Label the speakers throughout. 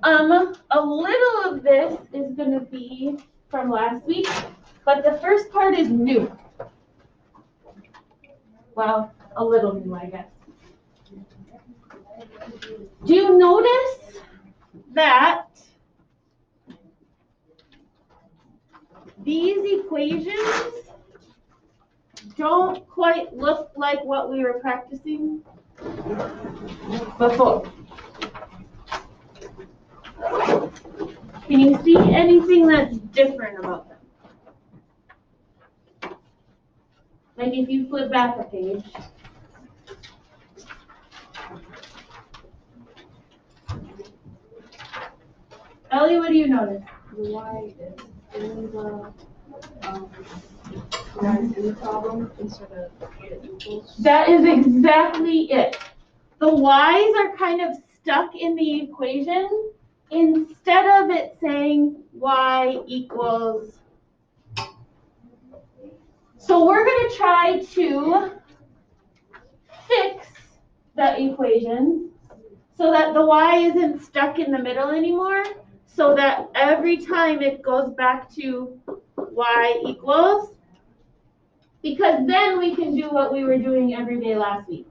Speaker 1: A little of this is going to be from last week, but the first part is new. Well, a little new, I guess. Do you notice that these equations don't quite look like what we were practicing before? Can you see anything that's different about them? Like if you flip back a page. Ellie, what do you notice?
Speaker 2: The y is in the in the problem instead of it equals.
Speaker 1: That is exactly it. The y's are kind of stuck in the equation instead of it saying y equals. So we're going to try to fix the equation so that the y isn't stuck in the middle anymore, so that every time it goes back to y equals, because then we can do what we were doing every day last week.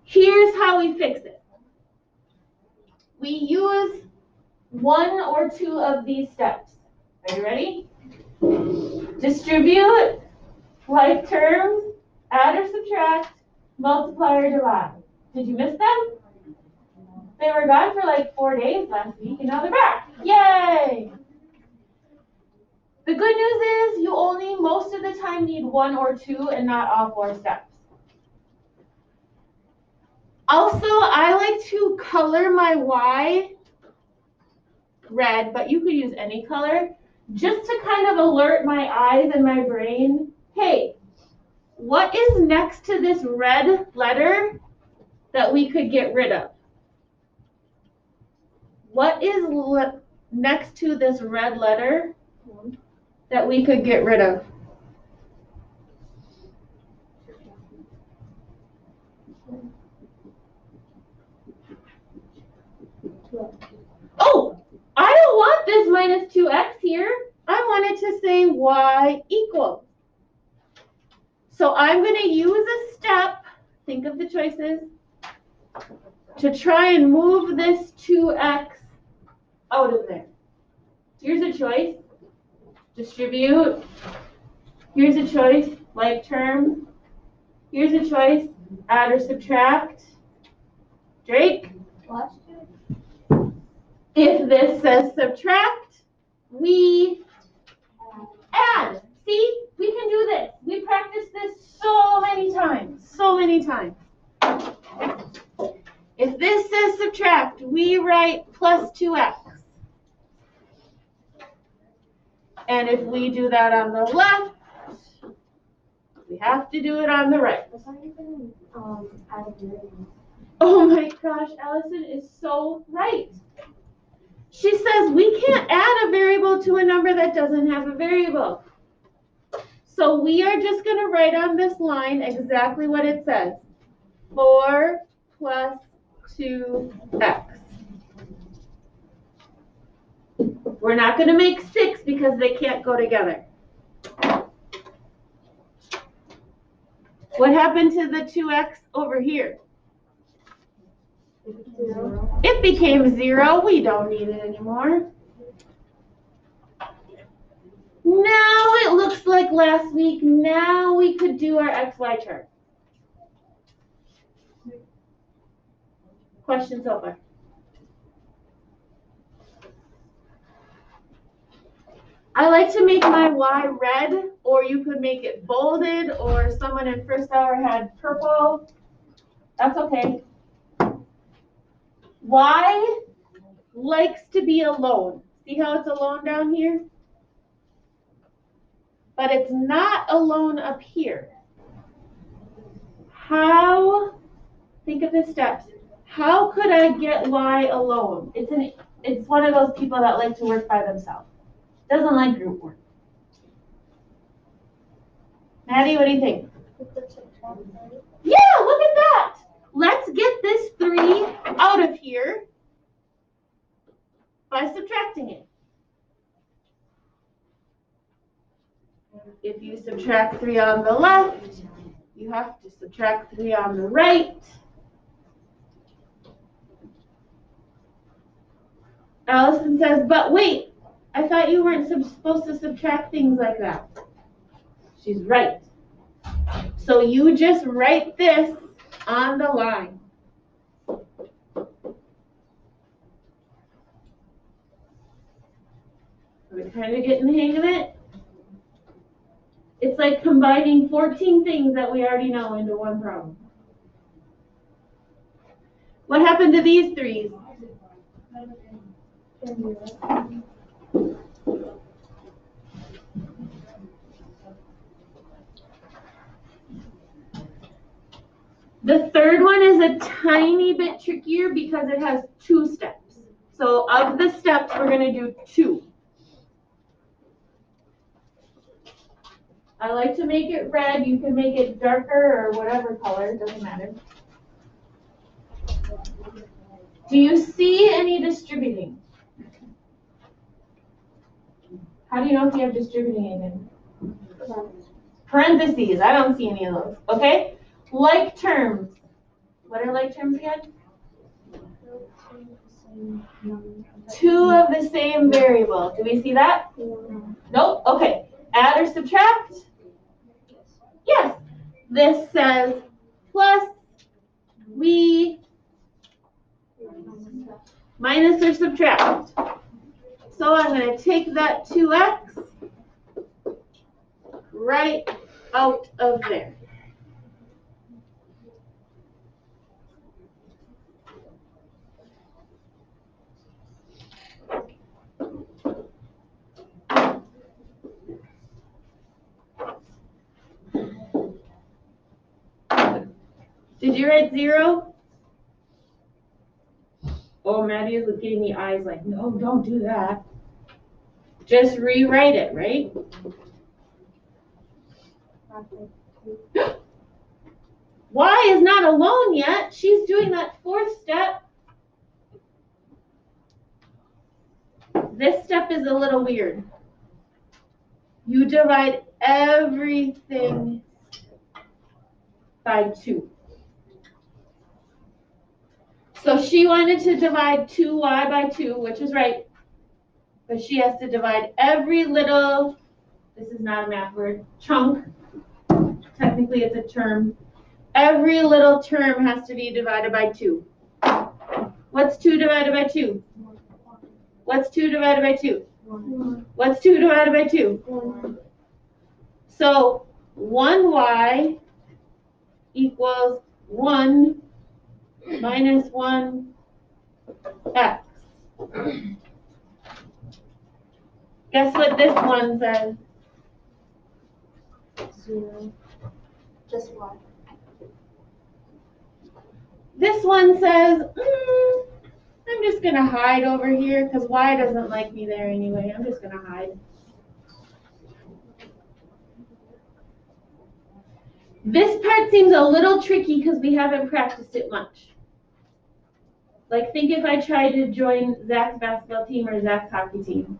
Speaker 1: Here's how we fix it. We use one or two of these steps. Are you ready? Distribute, like terms, add or subtract, multiply or divide. Did you miss them? They were gone for like 4 days last week, and now they're back. Yay! The good news is you only most of the time need one or two and not all 4 steps. Also, I like to color my y red, but you could use any color, just to kind of alert my eyes and my brain, hey, what is next to this red letter that we could get rid of? What is next to this red letter that we could get rid of? Oh, I don't want this minus 2x here. I want it to say y equals. So I'm going to use a step, think of the choices, to try and move this 2x out of there. Here's a choice, distribute. Here's a choice, like term. Here's a choice, add or subtract. Drake?
Speaker 2: What?
Speaker 1: If this says subtract, we add. See, we can do this. We practiced this so many times, so many times. If this says subtract, we write plus 2x. And if we do that on the left, we have to do it on the right. Oh my gosh, Allison is so right. She says we can't add a variable to a number that doesn't have a variable. So we are just going to write on this line exactly what it says. 4 plus 2x. We're not going to make 6 because they can't go together. What happened to the 2x over here? It became 0. We don't need it anymore. Now it looks like last week. Now we could do our XY chart. Questions so far? I like to make my Y red, or you could make it bolded, or someone in first hour had purple. That's okay. Y likes to be alone. See how it's alone down here? But it's not alone up here. How, think of the steps. How could I get Y alone? It's one of those people that like to work by themselves. Doesn't like group work. Maddie, what do you think? Yeah, look at that. Let's get this 3 out of here if you subtract 3 on the left, you have to subtract 3 on the right. Allison says, but wait, I thought you weren't supposed to subtract things like that. She's right. So you just write this on the line. We're kind of getting the hang of it. It's like combining 14 things that we already know into one problem. What happened to these threes? The third one is a tiny bit trickier because it has 2 steps. So of the steps, we're going to do 2. I like to make it red. You can make it darker or whatever color, it doesn't matter. Do you see any distributing? How do you know if you have distributing again? Parentheses. I don't see any of those. Okay? Like terms. What are like terms again? 2 of the same variable. Do we see that? Nope. Okay. Add or subtract? Yes. This says plus we minus or subtract. So I'm going to take that 2x right out of there. Did you write 0? Oh, Maddie is giving me eyes like, no, don't do that. Just rewrite it, right? Y is not alone yet. She's doing that 4th step. This step is a little weird. You divide everything by 2. So she wanted to divide 2y by 2, which is right. But she has to divide every little, this is not a math word, chunk. Technically it's a term. Every little term has to be divided by 2. What's 2 divided by 2? What's 2 divided by 2?
Speaker 2: 1.
Speaker 1: What's 2 divided by 2? 1. So 1y equals 1 minus 1x. Guess what this one says?
Speaker 2: 0. Just y.
Speaker 1: This one says, I'm just going to hide over here because y doesn't like me there anyway. I'm just going to hide. This part seems a little tricky because we haven't practiced it much. Like, think if I tried to join Zach's basketball team or Zach's hockey team.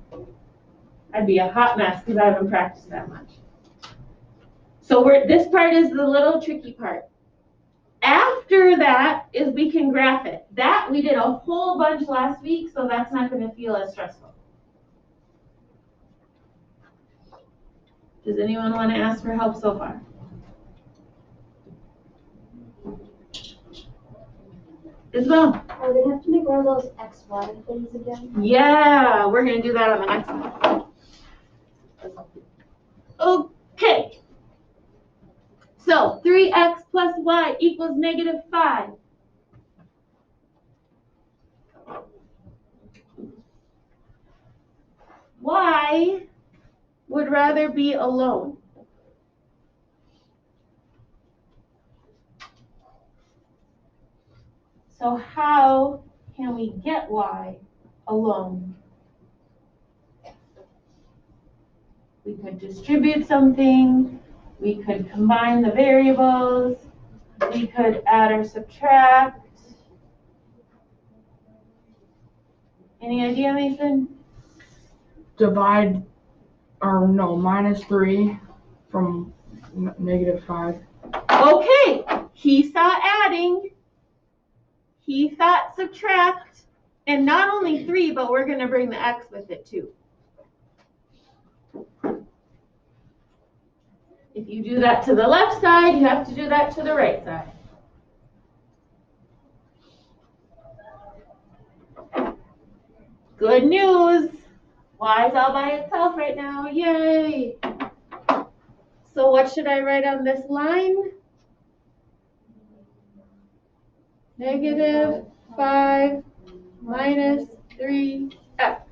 Speaker 1: I'd be a hot mess because I haven't practiced that much. So this part is the little tricky part. After that is we can graph it. That we did a whole bunch last week, so that's not going to feel as stressful. Does anyone want to ask for help so far? Isabel?
Speaker 2: Are they have to make one of those XY things again?
Speaker 1: Yeah, we're going to do that on the next one. Okay. So 3x plus y equals negative 5. Y would rather be alone. So how can we get y alone? We could distribute something. We could combine the variables. We could add or subtract. Any idea, Mason?
Speaker 3: Divide, or no, minus 3 From -5.
Speaker 1: Okay, he saw adding, he thought subtract, and not only 3, but we're going to bring the x with it too. If you do that to the left side, you have to do that to the right side. Good news. Y is all by itself right now. Yay. So what should I write on this line? -5 minus 3x.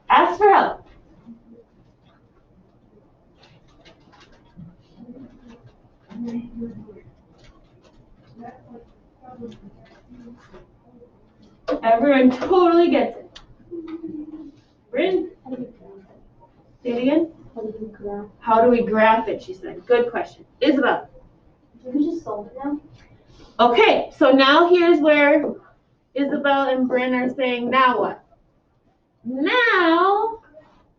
Speaker 1: Ask for help. Everyone totally gets it. Bryn? Say it again. How do we graph it, she said. Good question. Isabel?
Speaker 2: Did we just solve it now?
Speaker 1: Okay, so now here's where Isabel and Bryn are saying, now what? Now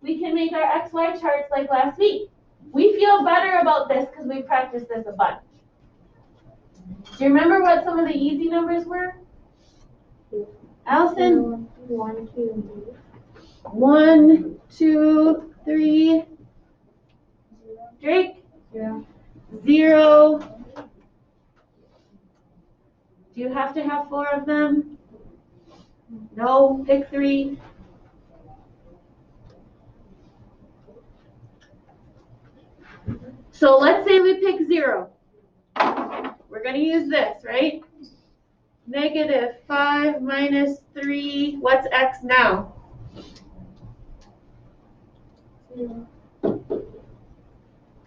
Speaker 1: we can make our XY charts like last week. We feel better about this because we practiced this a bunch. Do you remember what some of the easy numbers were? Allison?
Speaker 2: 1, 2, and 3.
Speaker 1: 1, 2, 3. Drake? 0. Do you have to have 4 of them? No, pick 3. So let's say we pick 0. We're going to use this, right? -5 minus 3. What's x now?
Speaker 2: 0.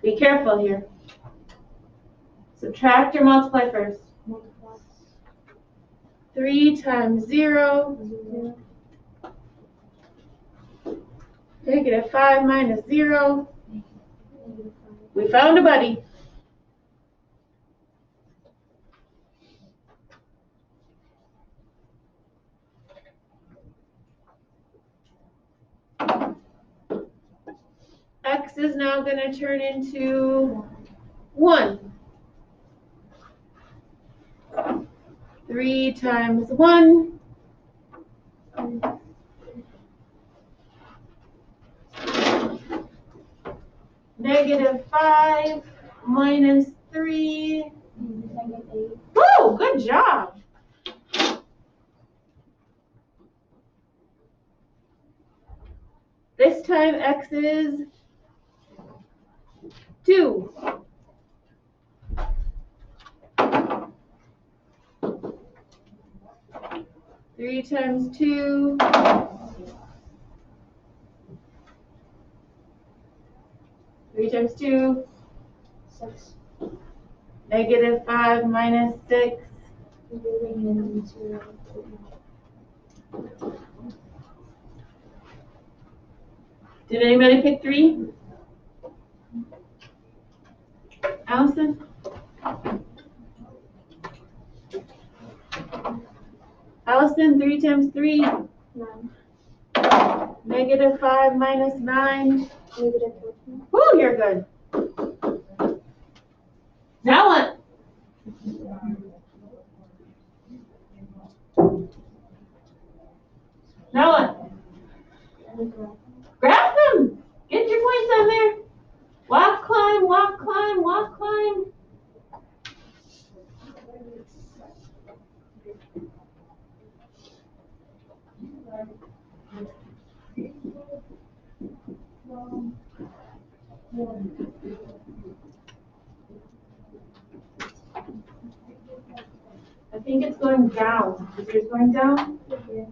Speaker 1: Be careful here. Subtract or multiply first?
Speaker 2: Multiply.
Speaker 1: 3 times 0.
Speaker 2: 0.
Speaker 1: -5 minus 0. We found a buddy. X is now going to turn into 1. 3 times 1. -5 minus 3.
Speaker 2: -8.
Speaker 1: Woo, good job. This time x is 2. Three times 2. 3 times 2.
Speaker 2: 6.
Speaker 1: -5 minus 6. Did anybody pick 3? Allison? Allison, 3 times 3.
Speaker 2: 9.
Speaker 1: -5 minus 9.
Speaker 2: -14.
Speaker 1: Woo, you're good. Now what? Now what? Graph them. Get your points on there. Walk, climb, walk, climb, walk, climb. I think it's going down. Is yours going down?
Speaker 2: Yeah.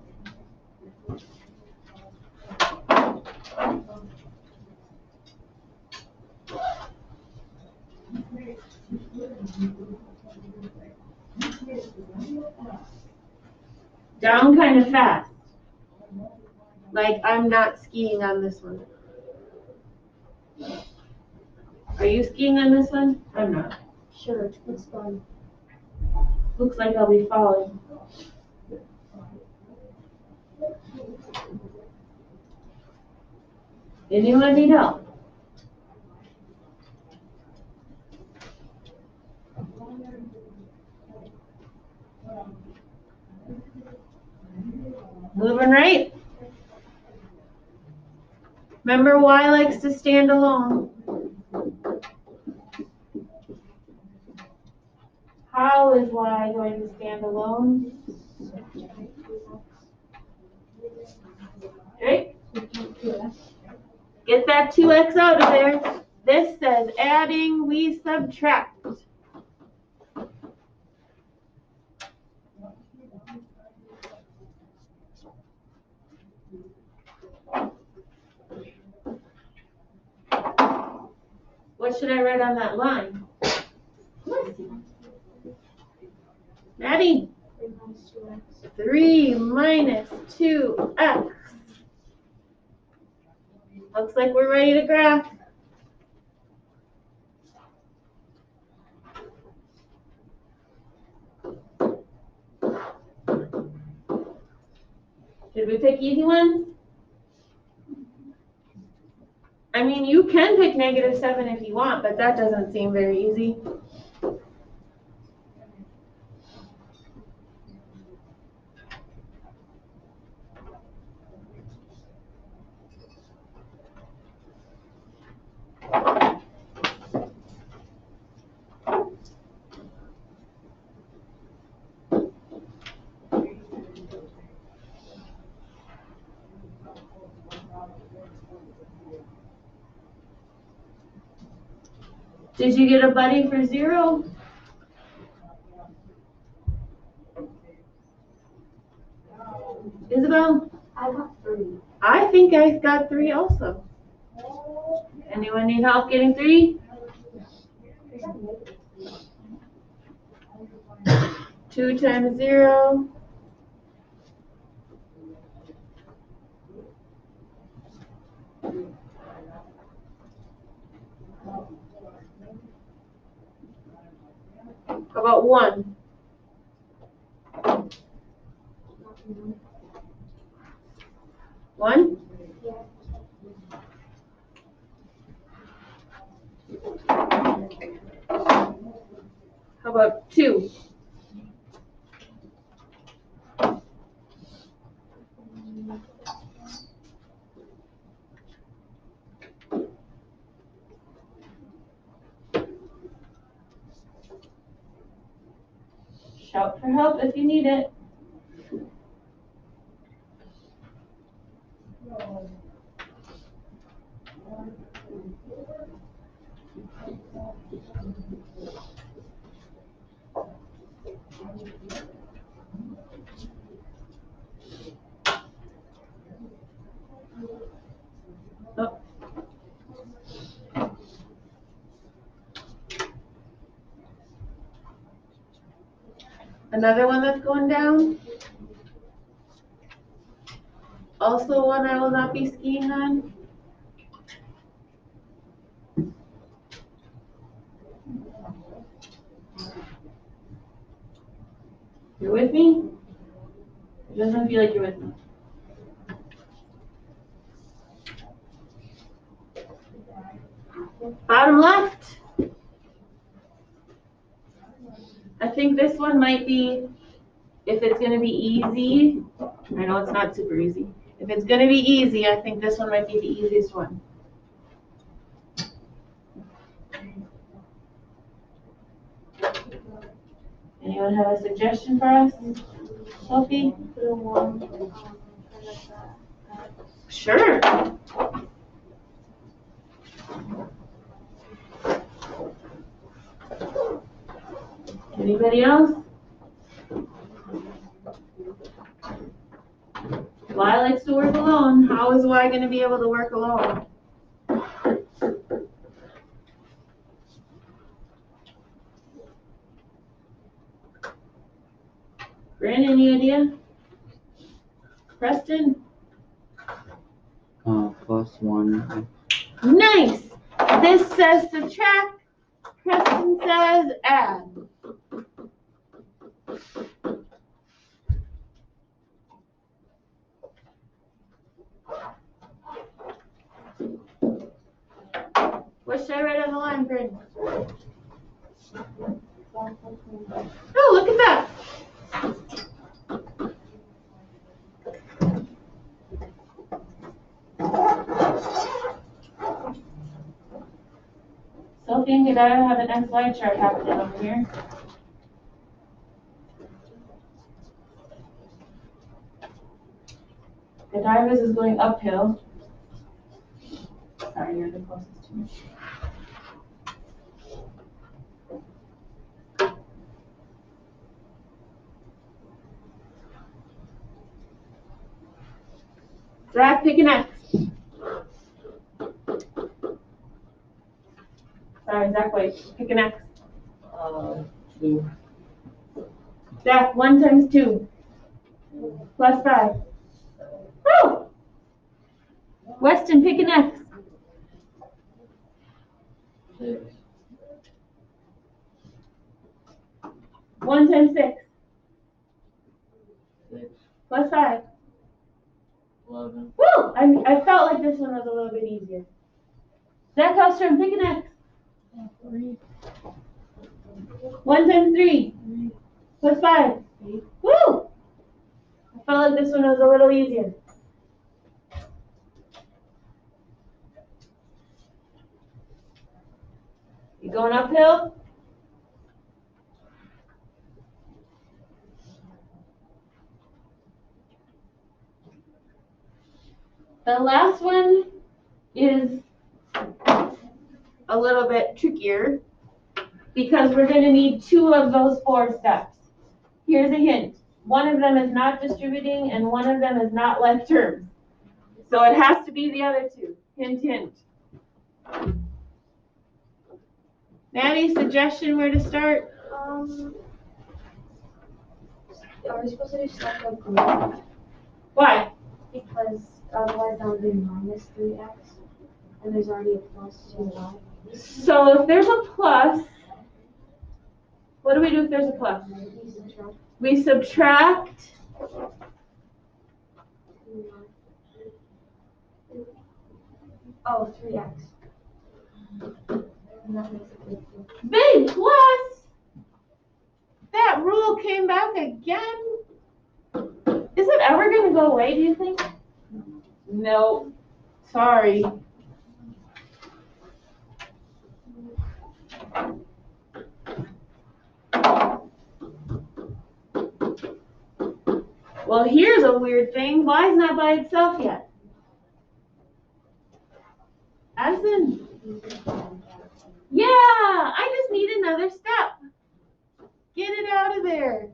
Speaker 1: Down kind of fast. Like I'm not skiing on this one. Are you skiing on this one? I'm not.
Speaker 2: Sure, it's fun.
Speaker 1: Looks like I'll be falling. Anyone need help? Moving right. Remember, y likes to stand alone. How is y going to stand alone? Right? Get that 2x out of there. This says adding, we subtract. What should I write on that line? Maddie? 3 minus 2x. Looks like we're ready to graph. Did we pick easy ones? I mean, you can pick -7 if you want, but that doesn't seem very easy. Did you get a buddy for 0? Isabel?
Speaker 2: I got 3.
Speaker 1: I think I got 3 also. Anyone need help getting 3? 2 times 0. How about 1? 1? How about 2? Shout for help if you need it. Oh. Another one that's going down. Also one I will not be skiing on. You're with me? It doesn't feel like you're with me. Bottom left. I think this one might be, if it's going to be easy, I know it's not super easy. If it's going to be easy, I think this one might be the easiest one. Anyone have a suggestion for us? Sophie? Sure. Anybody else? Y likes to work alone. How is Y going to be able to work alone? Brandon, any idea? Preston?
Speaker 4: +1.
Speaker 1: Nice. This says subtract. Preston says add. should I write on the line, Bryn?
Speaker 2: 5.1.
Speaker 1: Oh, look at that. Sophie and Godiva have an XY chart happening over here. Godiva's is going uphill. Sorry, you're the closest to me. Zach, pick an X. Sorry, Zach, wait. Pick an X.
Speaker 3: 2.
Speaker 1: Zach, 1 times 2. Plus 5. Woo! Weston, pick an X.
Speaker 3: 6.
Speaker 1: 1 times 6.
Speaker 3: 6.
Speaker 1: Plus 5.
Speaker 3: 11.
Speaker 1: Woo! I felt like this one was a little bit easier. Zach Hellstrom, pick an X.
Speaker 3: 3.
Speaker 1: 1 times 3.
Speaker 3: 3.
Speaker 1: Plus 5.
Speaker 3: 8.
Speaker 1: Woo! I felt like this one was a little easier. You going uphill? The last one is a little bit trickier because we're going to need 2 of those 4 steps. Here's a hint. One of them is not distributing and one of them is not like terms. So it has to be the other 2. Hint, hint. Maddie, suggestion where to start?
Speaker 2: Are we supposed to do stuff like group?
Speaker 1: Why?
Speaker 2: Because otherwise that would be minus 3x. And there's already a plus 2y.
Speaker 1: So if there's a plus, what do we do if there's a plus? We subtract.
Speaker 2: Oh, 3x. And that makes a big deal.
Speaker 1: Big plus. That rule came back again. Is it ever going to go away, do you think? No. Sorry. Well, here's a weird thing. Y is not by itself yet. Addison. Yeah, I just need another step. Get it out of there.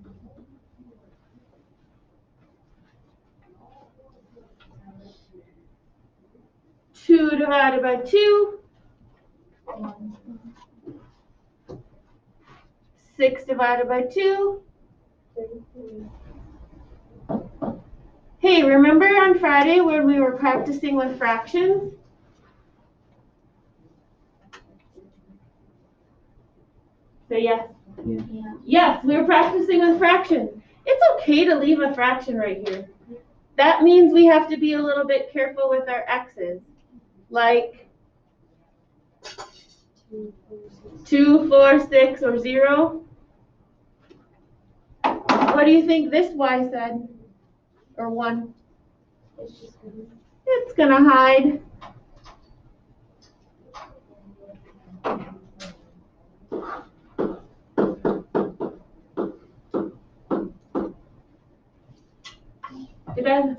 Speaker 1: Two divided by 2. 6 divided by 2. Hey, remember on Friday when we were practicing with fractions? Say yes.
Speaker 2: Yeah.
Speaker 1: Yes, we were practicing with fractions. It's okay to leave a fraction right here. That means we have to be a little bit careful with our x's. Like 2, 4, 6, or 0. What do you think this y said? Or 1? It's gonna hide. Did I?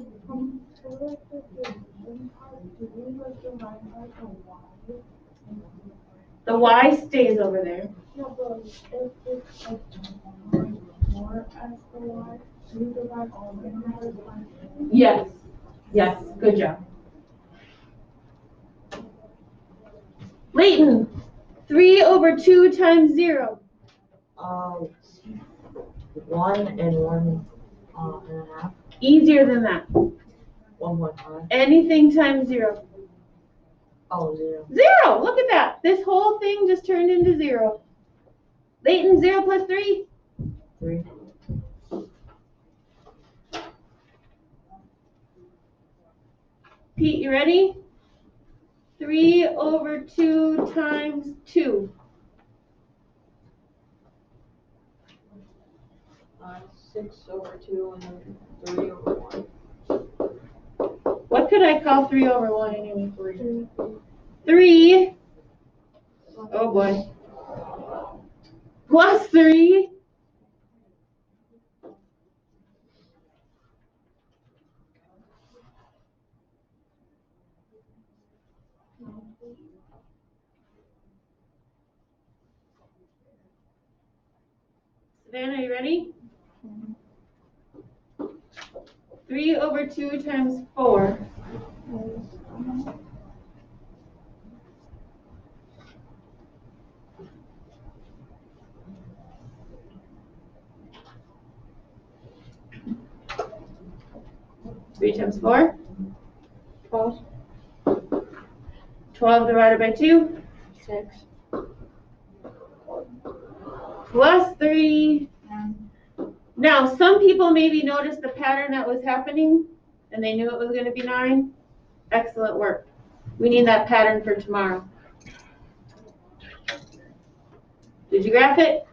Speaker 1: The y stays over there.
Speaker 2: No, but if it's like more as the y, you divide all of them by 5.
Speaker 1: Yes. Yes. Good job. Leighton, 3 over 2 times 0.
Speaker 3: 1 and 1 and a half.
Speaker 1: Easier than that.
Speaker 3: 1.5.
Speaker 1: Anything times 0.
Speaker 3: Oh, 0.
Speaker 1: 0! Look at that. This whole thing just turned into 0. Leighton, 0 plus 3?
Speaker 3: 3.
Speaker 1: Pete, you ready? 3 over 2 times 2.
Speaker 3: 6 over 2 and then 3 over 1.
Speaker 1: What could I call 3 over 1 anyway?
Speaker 3: 3.
Speaker 1: 3. Oh boy. Plus 3. Savannah, are you ready? 3 over 2 times 4. Three times 4.
Speaker 3: 12.
Speaker 1: 12 divided by 2.
Speaker 3: 6.
Speaker 1: Plus 3. Now, some people maybe noticed the pattern that was happening, and they knew it was going to be 9. Excellent work. We need that pattern for tomorrow. Did you graph it?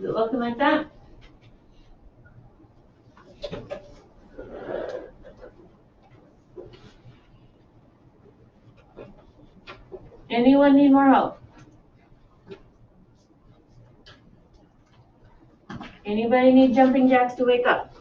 Speaker 1: Is it looking like that? Anyone need more help? Anybody need jumping jacks to wake up?